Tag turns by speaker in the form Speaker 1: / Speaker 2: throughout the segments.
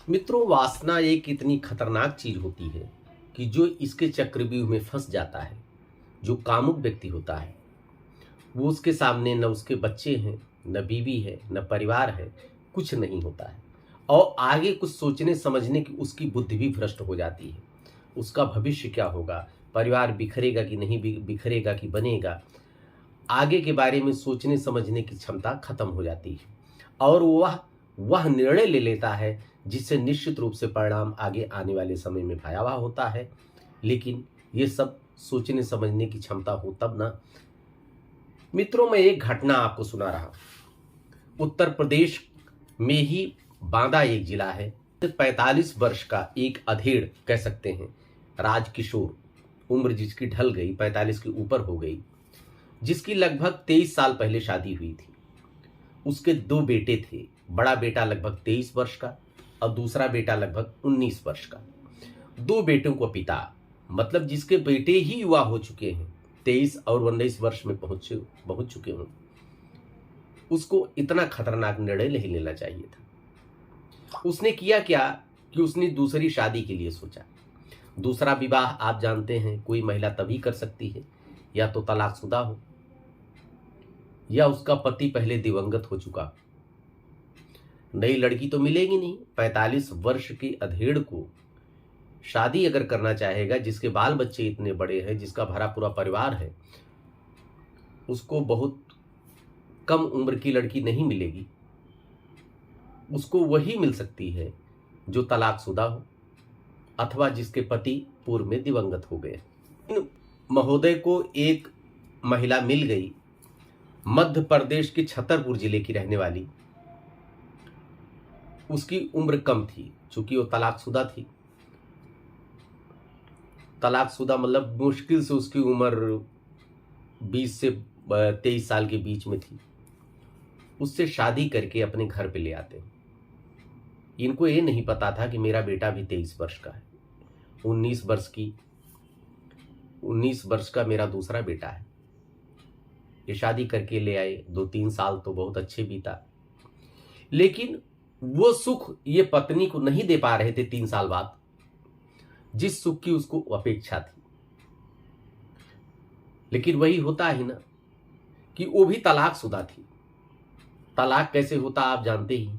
Speaker 1: मित्रों, वासना एक इतनी खतरनाक चीज होती है कि जो इसके चक्रव्यूह में फंस जाता है, जो कामुक व्यक्ति होता है, वो उसके सामने न उसके बच्चे हैं, न बीवी है, न परिवार है, कुछ नहीं होता है। और आगे कुछ सोचने समझने की उसकी बुद्धि भी भ्रष्ट हो जाती है। उसका भविष्य क्या होगा, परिवार बिखरेगा कि नहीं बिखरेगा कि बनेगा, आगे के बारे में सोचने समझने की क्षमता खत्म हो जाती है। और वह निर्णय ले लेता है जिससे निश्चित रूप से परिणाम आगे आने वाले समय में भयावह होता है। लेकिन ये सब सोचने समझने की क्षमता हो तब ना। मित्रों, मैं एक घटना आपको सुना रहा। उत्तर प्रदेश में ही बांदा एक जिला है। 45 वर्ष का एक अधेड़ कह सकते हैं, राजकिशोर, उम्र जिसकी ढल गई, 45 के ऊपर हो गई, जिसकी लगभग 23 साल पहले शादी हुई थी। उसके 2 बेटे थे। बड़ा बेटा लगभग 23 वर्ष का और दूसरा बेटा लगभग 19 वर्ष का। 2 बेटों को पिता, मतलब जिसके बेटे ही युवा हो चुके हैं, 23 और 19 वर्ष में पहुंच चुके हों, उसको इतना खतरनाक निर्णय नहीं लेना चाहिए था। उसने किया क्या कि उसने दूसरी शादी के लिए सोचा। दूसरा विवाह आप जानते हैं, कोई महिला तभी कर सकती है या तो तलाकशुदा हो या उसका पति पहले दिवंगत हो चुका। नई लड़की तो मिलेगी नहीं। 45 वर्ष की अधेड़ को शादी अगर करना चाहेगा, जिसके बाल बच्चे इतने बड़े हैं, जिसका भरा पूरा परिवार है, उसको बहुत कम उम्र की लड़की नहीं मिलेगी। उसको वही मिल सकती है जो तलाकशुदा हो अथवा जिसके पति पूर्व में दिवंगत हो गए। इन महोदय को एक महिला मिल गई, मध्य प्रदेश के छतरपुर जिले की रहने वाली। उसकी उम्र कम थी, चूंकि वो तलाकशुदा थी। तलाकशुदा मतलब मुश्किल से उसकी उम्र 20 से 23 साल के बीच में थी। उससे शादी करके अपने घर पे ले आते। इनको ये नहीं पता था कि मेरा बेटा भी 23 वर्ष का है, 19 वर्ष का मेरा दूसरा बेटा है। ये शादी करके ले आए। 2-3 साल तो बहुत अच्छे बीता, लेकिन वो सुख ये पत्नी को नहीं दे पा रहे थे 3 साल बाद, जिस सुख की उसको अपेक्षा थी। लेकिन वही होता है ना कि वो भी तलाकशुदा थी। तलाक कैसे होता आप जानते ही।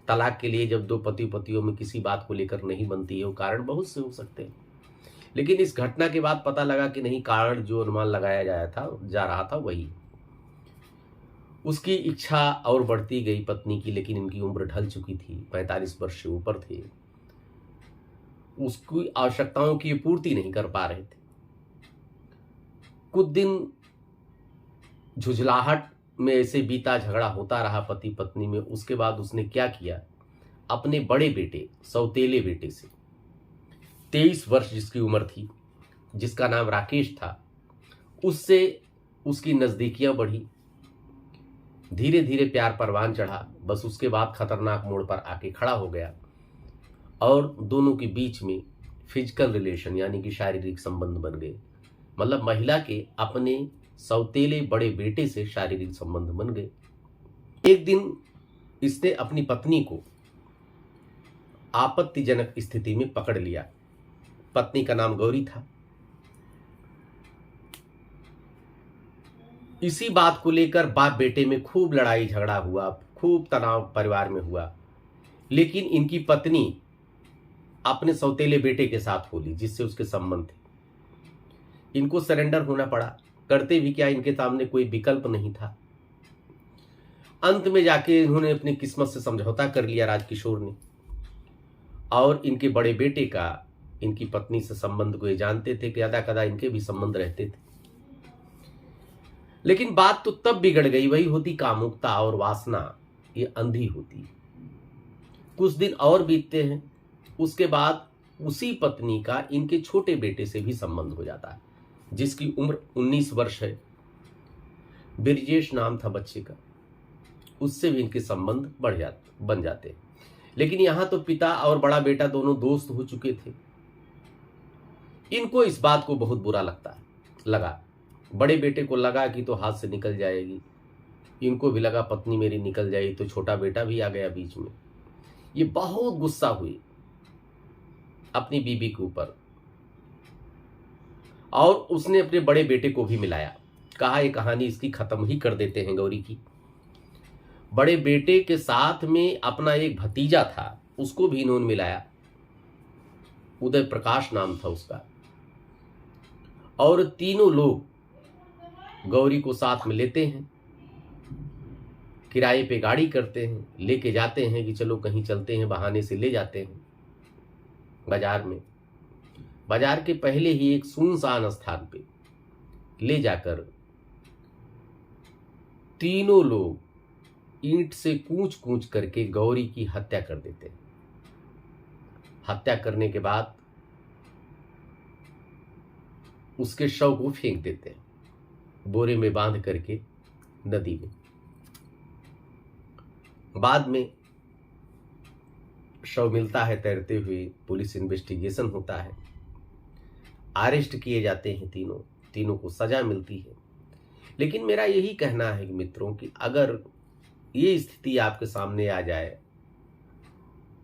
Speaker 1: तलाक के लिए जब 2 पति पतियों में किसी बात को लेकर नहीं बनती है, वो कारण बहुत से हो सकते हैं। लेकिन इस घटना के बाद पता लगा कि नहीं, कारण जो अनुमान लगाया जा रहा था वही। उसकी इच्छा और बढ़ती गई पत्नी की, लेकिन इनकी उम्र ढल चुकी थी, 45 वर्ष से ऊपर थे। उसकी आवश्यकताओं की पूर्ति नहीं कर पा रहे थे। कुछ दिन झुझलाहट में ऐसे बीता, झगड़ा होता रहा पति पत्नी में। उसके बाद उसने क्या किया, अपने बड़े बेटे, सौतेले बेटे से, 23 वर्ष जिसकी उम्र थी, जिसका नाम राकेश था, उससे उसकी नजदीकियां बढ़ी। धीरे धीरे प्यार परवान चढ़ा। बस उसके बाद खतरनाक मोड़ पर आके खड़ा हो गया और दोनों के बीच में फिजिकल रिलेशन यानी कि शारीरिक संबंध बन गए। मतलब महिला के अपने सौतेले बड़े बेटे से शारीरिक संबंध बन गए। एक दिन इसने अपनी पत्नी को आपत्तिजनक स्थिति में पकड़ लिया। पत्नी का नाम गौरी था। इसी बात को लेकर बाप बेटे में खूब लड़ाई झगड़ा हुआ, खूब तनाव परिवार में हुआ। लेकिन इनकी पत्नी अपने सौतेले बेटे के साथ हो ली, जिससे उसके संबंध थे। इनको सरेंडर होना पड़ा। करते भी क्या, इनके सामने कोई विकल्प नहीं था। अंत में जाके इन्होंने अपनी किस्मत से समझौता कर लिया राजकिशोर ने। और इनके बड़े बेटे का इनकी पत्नी से संबंध को ये जानते थे कि अदा कदा इनके भी संबंध रहते थे। लेकिन बात तो तब बिगड़ गई। वही होती कामुकता और वासना, ये अंधी होती। कुछ दिन और बीतते हैं। उसके बाद उसी पत्नी का इनके छोटे बेटे से भी संबंध हो जाता है, जिसकी उम्र 19 वर्ष है। ब्रिजेश नाम था बच्चे का। उससे भी इनके संबंध बन जाते हैं। लेकिन यहां तो पिता और बड़ा बेटा दोनों दोस्त हो चुके थे। इनको इस बात को बहुत बुरा लगा। बड़े बेटे को लगा कि तो हाथ से निकल जाएगी। इनको भी लगा पत्नी मेरी निकल जाएगी, तो छोटा बेटा भी आ गया बीच में। ये बहुत गुस्सा हुई अपनी बीबी के ऊपर और उसने अपने बड़े बेटे को भी मिलाया। कहा ये कहानी इसकी खत्म ही कर देते हैं गौरी की। बड़े बेटे के साथ में अपना एक भतीजा था, उसको भी इन्होंने मिलाया, उदय प्रकाश नाम था उसका। और तीनों लोग गौरी को साथ में लेते हैं, किराए पे गाड़ी करते हैं, लेके जाते हैं कि चलो कहीं चलते हैं, बहाने से ले जाते हैं बाजार में। बाजार के पहले ही एक सुनसान स्थान पे ले जाकर तीनों लोग ईंट से कूच कूच करके गौरी की हत्या कर देते हैं। हत्या करने के बाद उसके शव को फेंक देते हैं, बोरे में बांध करके नदी में। बाद में शव मिलता है तैरते हुए, पुलिस इन्वेस्टिगेशन होता है, अरेस्ट किए जाते हैं तीनों को सजा मिलती है। लेकिन मेरा यही कहना है कि मित्रों कि अगर ये स्थिति आपके सामने आ जाए,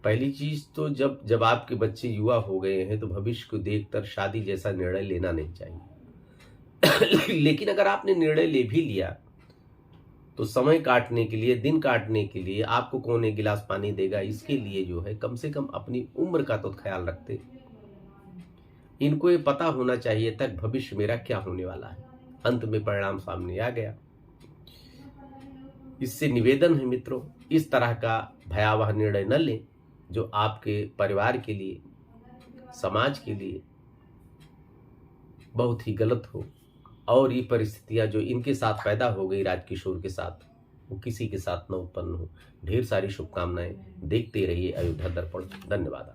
Speaker 1: पहली चीज तो जब आपके बच्चे युवा हो गए हैं तो भविष्य को देखकर शादी जैसा निर्णय लेना नहीं चाहिए। लेकिन अगर आपने निर्णय ले भी लिया तो समय काटने के लिए, दिन काटने के लिए आपको कौन एक गिलास पानी देगा, इसके लिए जो है कम से कम अपनी उम्र का तो ख्याल रखते। इनको ये पता होना चाहिए तक भविष्य मेरा क्या होने वाला है। अंत में परिणाम सामने आ गया। इससे निवेदन है मित्रों, इस तरह का भयावह निर्णय न लें जो आपके परिवार के लिए, समाज के लिए बहुत ही गलत हो। और ये परिस्थितियां जो इनके साथ पैदा हो गई राजकिशोर के साथ, वो किसी के साथ न उत्पन्न हो। ढेर सारी शुभकामनाएं। देखते रहिए अयोध्या दर्पण। धन्यवाद।